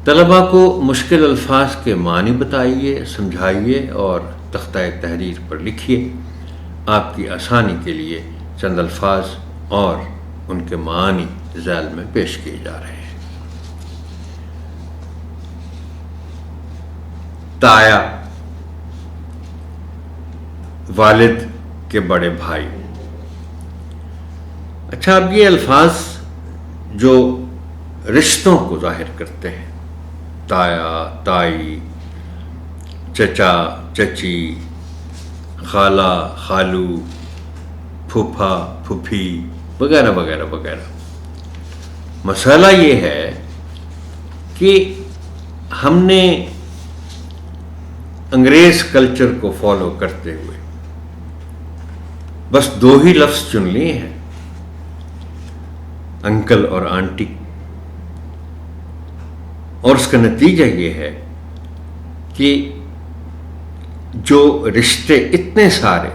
طلباء کو مشکل الفاظ کے معنی بتائیے، سمجھائیے اور تختہ تحریر پر لکھیے۔ آپ کی آسانی کے لیے چند الفاظ اور ان کے معانی ذیل میں پیش کیے جا رہے ہیں۔ تایا، والد کے بڑے بھائی۔ اچھا، اب یہ الفاظ جو رشتوں کو ظاہر کرتے ہیں، تایا، تائی، چچا، چچی، خالہ، خالو، پھوپھا، پھوپھی وغیرہ وغیرہ وغیرہ۔ مسئلہ یہ ہے کہ ہم نے انگریز کلچر کو فالو کرتے ہوئے بس دو ہی لفظ چن لیے ہیں، انکل اور آنٹی، اور اس کا نتیجہ یہ ہے کہ جو رشتے اتنے سارے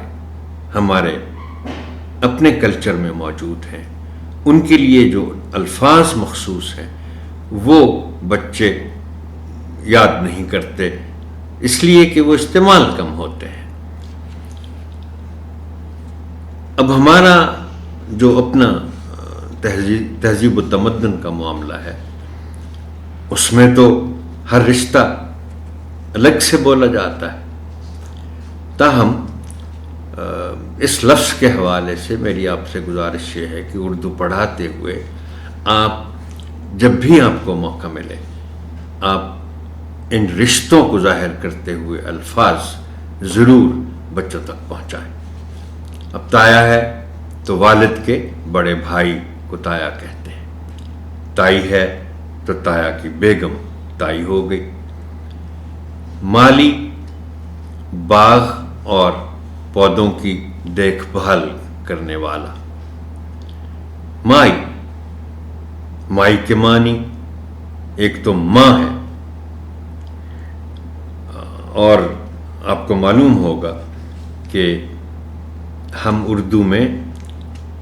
ہمارے اپنے کلچر میں موجود ہیں، ان کے لیے جو الفاظ مخصوص ہیں وہ بچے یاد نہیں کرتے، اس لیے کہ وہ استعمال کم ہوتے ہیں۔ اب ہمارا جو اپنا تہذیب و تمدن کا معاملہ ہے، اس میں تو ہر رشتہ الگ سے بولا جاتا ہے۔ تاہم اس لفظ کے حوالے سے میری آپ سے گزارش یہ ہے کہ اردو پڑھاتے ہوئے آپ جب بھی آپ کو موقع ملے، آپ ان رشتوں کو ظاہر کرتے ہوئے الفاظ ضرور بچوں تک پہنچائیں۔ اب تایا ہے تو والد کے بڑے بھائی کو تایا کہتے ہیں، تائی ہے تو تایا کی بیگم تائی ہو گئی۔ مالی، باغ اور پودوں کی دیکھ بھال کرنے والا۔ مائی، مائی کے معنی ایک تو ماں ہے، اور آپ کو معلوم ہوگا کہ ہم اردو میں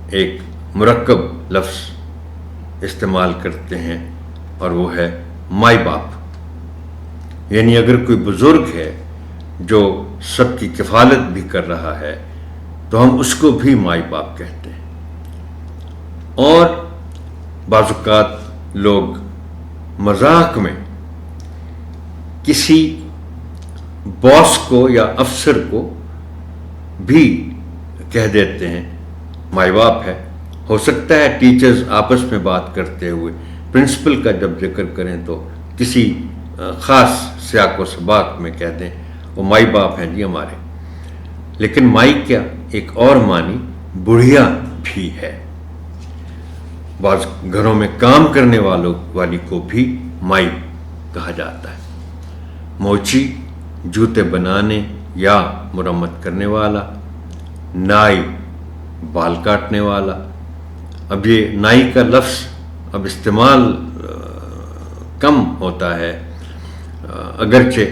ایک مرکب لفظ استعمال کرتے ہیں اور وہ ہے مائی باپ، یعنی اگر کوئی بزرگ ہے جو سب کی کفالت بھی کر رہا ہے تو ہم اس کو بھی مائی باپ کہتے ہیں۔ اور بعض اوقات لوگ مذاق میں کسی باس کو یا افسر کو بھی کہہ دیتے ہیں مائی باپ ہے۔ ہو سکتا ہے ٹیچرز آپس میں بات کرتے ہوئے پرنسپل کا جب ذکر کریں تو کسی خاص سیاق و سباق میں کہہ دیں وہ مائی باپ ہیں جی ہمارے، لیکن مائی کیا ایک اور معنی بڑھیا بھی ہے۔ بعض گھروں میں کام کرنے والی کو بھی مائی کہا جاتا ہے۔ موچی، جوتے بنانے یا مرمت کرنے والا۔ نائی، بال کاٹنے والا۔ اب یہ نائی کا لفظ اب استعمال کم ہوتا ہے، اگرچہ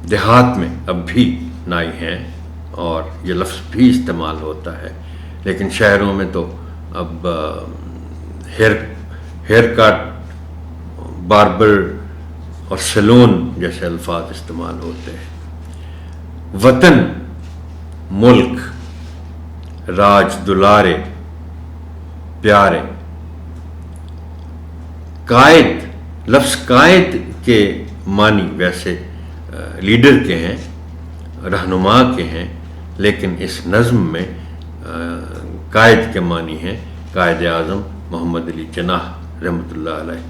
دیہات میں اب بھی نائی ہیں اور یہ لفظ بھی استعمال ہوتا ہے، لیکن شہروں میں تو اب ہیئر کٹ، باربر اور سیلون جیسے الفاظ استعمال ہوتے ہیں۔ وطن، ملک، راج دلارے، پیارے۔ قائد، لفظ قائد کے معنی ویسے لیڈر کے ہیں، رہنما کے ہیں، لیکن اس نظم میں قائد کے معنی ہیں قائد اعظم محمد علی جناح رحمۃ اللہ علیہ۔